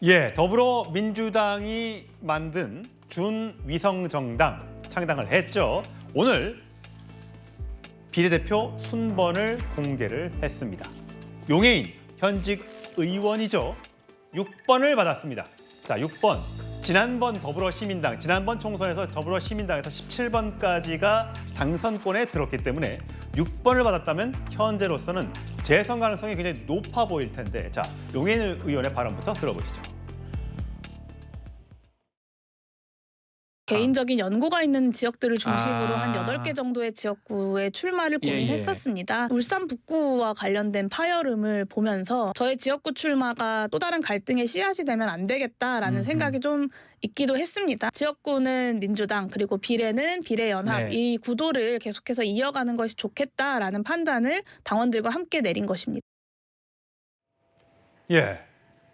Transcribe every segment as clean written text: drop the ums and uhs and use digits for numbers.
예, 더불어민주당이 만든 준위성정당 창당을 했죠. 오늘 비례대표 순번을 공개를 했습니다. 용해인 현직 의원이죠. 6번을 받았습니다. 자, 6번. 지난번 총선에서 더불어시민당에서 17번까지가 당선권에 들었기 때문에 6번을 받았다면 현재로서는 재선 가능성이 굉장히 높아 보일 텐데, 자, 용해인 의원의 발언부터 들어보시죠. 개인적인 연고가 있는 지역들을 중심으로 한 8개 정도의 지역구의 출마를 고민했었습니다. 울산 북구와 관련된 파열음을 보면서 저의 지역구 출마가 또 다른 갈등의 씨앗이 되면 안 되겠다라는 생각이 좀 있기도 했습니다. 지역구는 민주당 그리고 비례는 비례연합 이 구도를 계속해서 이어가는 것이 좋겠다라는 판단을 당원들과 함께 내린 것입니다. 예,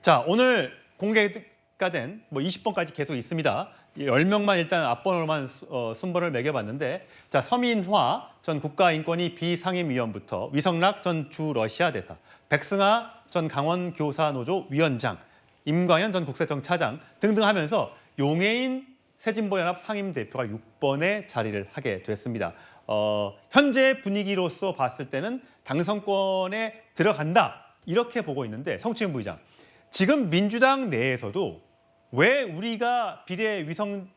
자, 오늘 공개가 된 20번까지 계속 있습니다. 10명만 일단 앞번호로만 순번을 매겨봤는데, 자, 서민화 전 국가인권위 비상임위원부터 위성락 전 주러시아 대사, 백승하 전 강원교사노조 위원장, 임광현 전 국세청 차장 등등 하면서 용해인 새진보연합 상임대표가 6번에 자리를 하게 됐습니다. 현재 분위기로서 봤을 때는 당선권에 들어간다 이렇게 보고 있는데, 성치은 부의장, 지금 민주당 내에서도 왜 우리가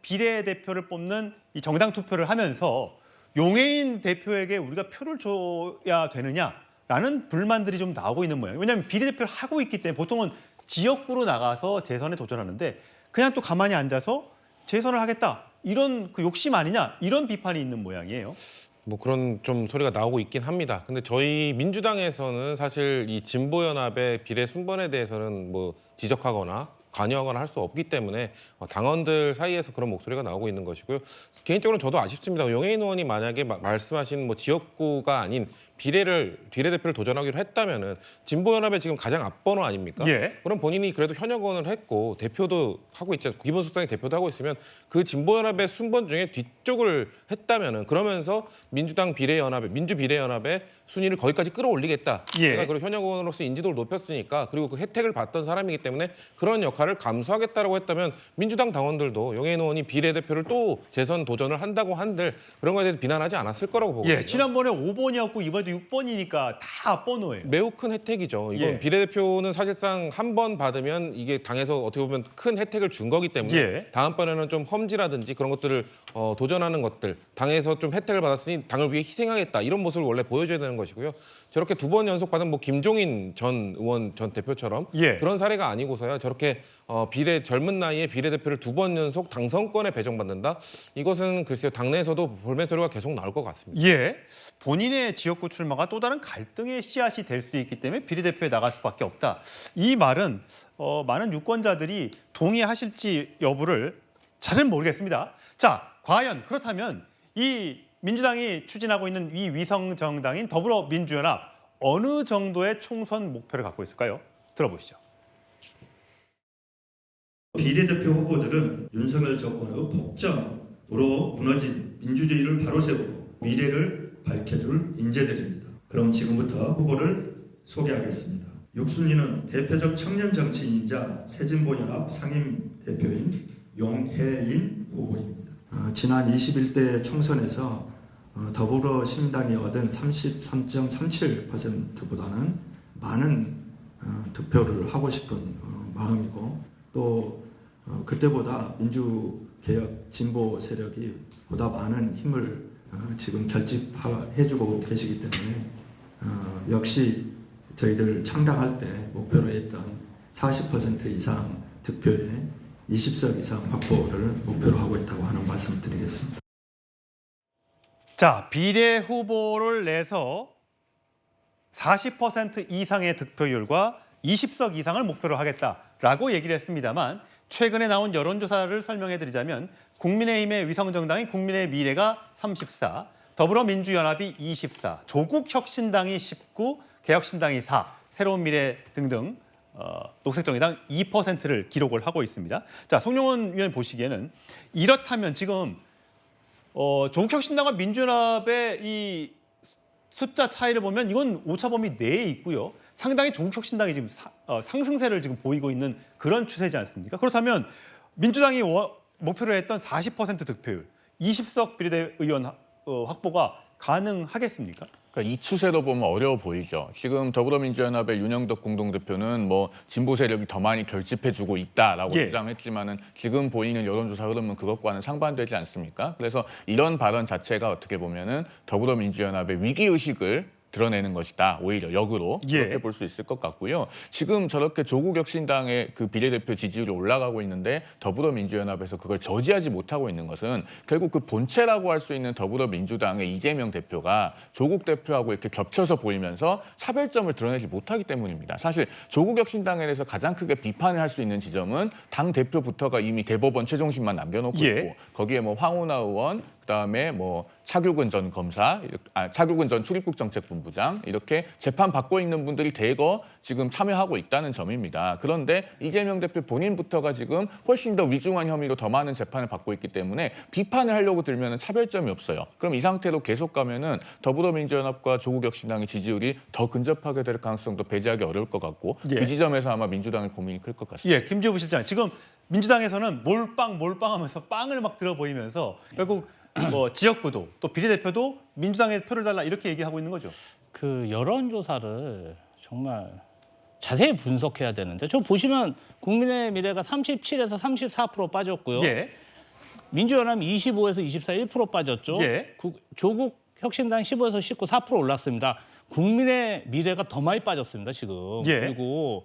비례대표를 뽑는 이 정당 투표를 하면서 용해인 대표에게 우리가 표를 줘야 되느냐라는 불만들이 좀 나오고 있는 모양이에요. 왜냐하면 비례대표를 하고 있기 때문에 보통은 지역구로 나가서 재선에 도전하는데 그냥 또 가만히 앉아서 재선을 하겠다, 이런 그 욕심 아니냐, 이런 비판이 있는 모양이에요. 뭐 그런 좀 소리가 나오고 있긴 합니다. 근데 저희 민주당에서는 사실 이 진보연합의 비례 순번에 대해서는 뭐 지적하거나 관여하거나 할 수 없기 때문에 당원들 사이에서 그런 목소리가 나오고 있는 것이고요. 개인적으로 저도 아쉽습니다. 용해인 의원이 만약에 말씀하신 뭐 지역구가 아닌 비례대표를 도전하기로 했다면은 진보연합의 지금 가장 앞번호 아닙니까? 예. 그럼 본인이 그래도 현역 의원을 했고 대표도 하고 있잖아요. 기본소득당의 대표도 하고 있으면 그 진보연합의 순번 중에 뒤쪽을 했다면은, 그러면서 민주비례연합의 순위를 거기까지 끌어올리겠다. 예. 제가 그리고 현역 의원으로서 인지도를 높였으니까, 그리고 그 혜택을 받던 사람이기 때문에 그런 역할을 감수하겠다라고 했다면 민주당 당원들도 용해인 의원이 비례대표를 또 재선 도전을 한다고 한들 그런 거에 대해서 비난하지 않았을 거라고 보거든요. 예, 지난번에 5번이었고 이번에도 6번이니까 다 앞번호예요. 매우 큰 혜택이죠. 이건 예. 비례대표는 사실상 한 번 받으면 이게 당에서 어떻게 보면 큰 혜택을 준 거기 때문에 예. 다음번에는 좀 험지라든지 그런 것들을 도전하는 것들, 당에서 좀 혜택을 받았으니 당을 위해 희생하겠다, 이런 모습을 원래 보여줘야 되는 것이고요. 저렇게 2번 연속 받은 뭐 김종인 전 의원 전 대표처럼 예. 그런 사례가 아니고서야 저렇게 젊은 나이에 비례대표를 2번 연속 당선권에 배정받는다? 이것은 글쎄요, 당내에서도 볼멘 소리가 계속 나올 것 같습니다. 예, 본인의 지역구 출마가 또 다른 갈등의 씨앗이 될 수도 있기 때문에 비례대표에 나갈 수밖에 없다. 이 말은 많은 유권자들이 동의하실지 여부를 잘은 모르겠습니다. 자, 과연 그렇다면 이 민주당이 추진하고 있는 이 위성정당인 더불어민주연합 어느 정도의 총선 목표를 갖고 있을까요? 들어보시죠. 비례대표 후보들은 윤석열 정권의 폭정으로 무너진 민주주의를 바로 세우고 미래를 밝혀줄 인재들입니다. 그럼 지금부터 후보를 소개하겠습니다. 6순위는 대표적 청년 정치인이자 새진보연합 상임대표인 용해인 후보입니다. 지난 21대 총선에서 더불어시민당이 얻은 33.37%보다는 많은 득표를 하고 싶은 마음이고, 또 그때보다 민주개혁 진보 세력이 보다 많은 힘을 지금 결집해주고 계시기 때문에 역시 저희들 창당할 때 목표로 했던 40% 이상 득표에 20석 이상 확보를 목표로 하고 있다고 하는 말씀을 드리겠습니다. 자, 비례 후보를 내서 40% 이상의 득표율과 20석 이상을 목표로 하겠다라고 얘기를 했습니다만, 최근에 나온 여론조사를 설명해드리자면 국민의힘의 위성정당인 국민의 미래가 34, 더불어민주연합이 24, 조국혁신당이 19, 개혁신당이 4, 새로운미래 등등 녹색정의당 2%를 기록을 하고 있습니다. 자, 송영원 위원 보시기에는 이렇다면 지금 조국혁신당과 민주연합의 이 숫자 차이를 보면 이건 오차범위 내에 있고요. 상당히 조국혁신당이 지금 상승세를 지금 보이고 있는 그런 추세지 않습니까? 그렇다면 민주당이 목표로 했던 40% 득표율, 20석 비례대의원 확보가 가능하겠습니까? 그러니까 이 추세로 보면 어려워 보이죠. 지금 더불어민주연합의 윤영덕 공동대표는 뭐 진보 세력이 더 많이 결집해주고 있다라고 예. 주장했지만은 지금 보이는 여론조사 흐름은 그것과는 상반되지 않습니까? 그래서 이런 발언 자체가 어떻게 보면은 더불어민주연합의 위기 의식을 드러내는 것이다. 오히려 역으로 예. 그렇게 볼 수 있을 것 같고요. 지금 저렇게 조국혁신당의 그 비례대표 지지율이 올라가고 있는데 더불어민주연합에서 그걸 저지하지 못하고 있는 것은 결국 그 본체라고 할 수 있는 더불어민주당의 이재명 대표가 조국 대표하고 이렇게 겹쳐서 보이면서 차별점을 드러내지 못하기 때문입니다. 사실 조국혁신당에 대해서 가장 크게 비판을 할 수 있는 지점은 당 대표부터가 이미 대법원 최종심만 남겨놓고 예. 있고 거기에 뭐 황운하 의원 그다음에 뭐 차규근 전 검사, 차규근 전 출입국정책본부장 이렇게 재판 받고 있는 분들이 대거 지금 참여하고 있다는 점입니다. 그런데 이재명 대표 본인부터가 지금 훨씬 더 위중한 혐의로 더 많은 재판을 받고 있기 때문에 비판을 하려고 들면 차별점이 없어요. 그럼 이 상태로 계속 가면은 더불어민주연합과 조국혁신당의 지지율이 더 근접하게 될 가능성도 배제하기 어려울 것 같고 예. 그 지점에서 아마 민주당의 고민이 클 것 같습니다. 예, 김지호 실장 지금 민주당에서는 몰빵하면서 빵을 막 들어 보이면서 결국 뭐 지역구도 또 비례대표도 민주당에 표를 달라 이렇게 얘기하고 있는 거죠. 그 여론조사를 정말 자세히 분석해야 되는데 저 보시면 국민의 미래가 37에서 34% 빠졌고요. 예, 민주연합 25에서 24, 1% 빠졌죠. 예. 조국 혁신당 15에서 19, 4% 올랐습니다. 국민의 미래가 더 많이 빠졌습니다, 지금. 예. 그리고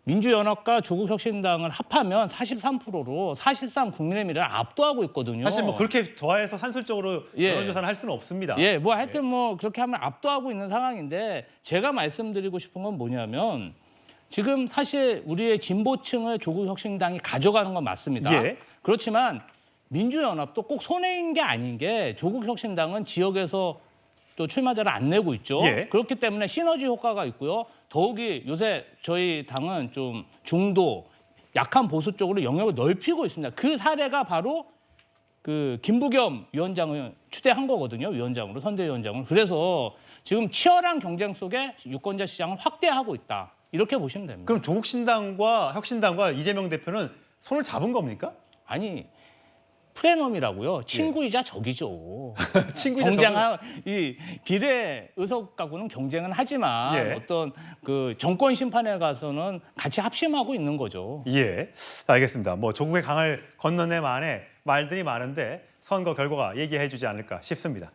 민주연합과 조국혁신당을 합하면 43%로 사실상 국민의 미래를 압도하고 있거든요. 사실 뭐 그렇게 더해서 산술적으로 예. 여론조사를 할 수는 없습니다. 예, 뭐 하여튼 뭐 그렇게 하면 압도하고 있는 상황인데 제가 말씀드리고 싶은 건 뭐냐면 지금 사실 우리의 진보층을 조국혁신당이 가져가는 건 맞습니다. 예. 그렇지만 민주연합도 꼭 손해인 게 아닌 게 조국혁신당은 지역에서 또 출마자를 안 내고 있죠. 예. 그렇기 때문에 시너지 효과가 있고요. 더욱이 요새 저희 당은 좀 중도, 약한 보수 쪽으로 영역을 넓히고 있습니다. 그 사례가 바로 그 김부겸 위원장을 추대한 거거든요. 위원장으로, 선대위원장으로. 그래서 지금 치열한 경쟁 속에 유권자 시장을 확대하고 있다. 이렇게 보시면 됩니다. 그럼 조국신당과 혁신당과 이재명 대표는 손을 잡은 겁니까? 아니 프레넘이라고요. 친구이자 적이죠. 친구이자 경쟁한 이 비례 의석하고는 경쟁은 하지만 예. 어떤 그 정권 심판에 가서는 같이 합심하고 있는 거죠. 예, 알겠습니다. 뭐 조국의 강을 건너내 만에 말들이 많은데 선거 결과가 얘기해주지 않을까 싶습니다.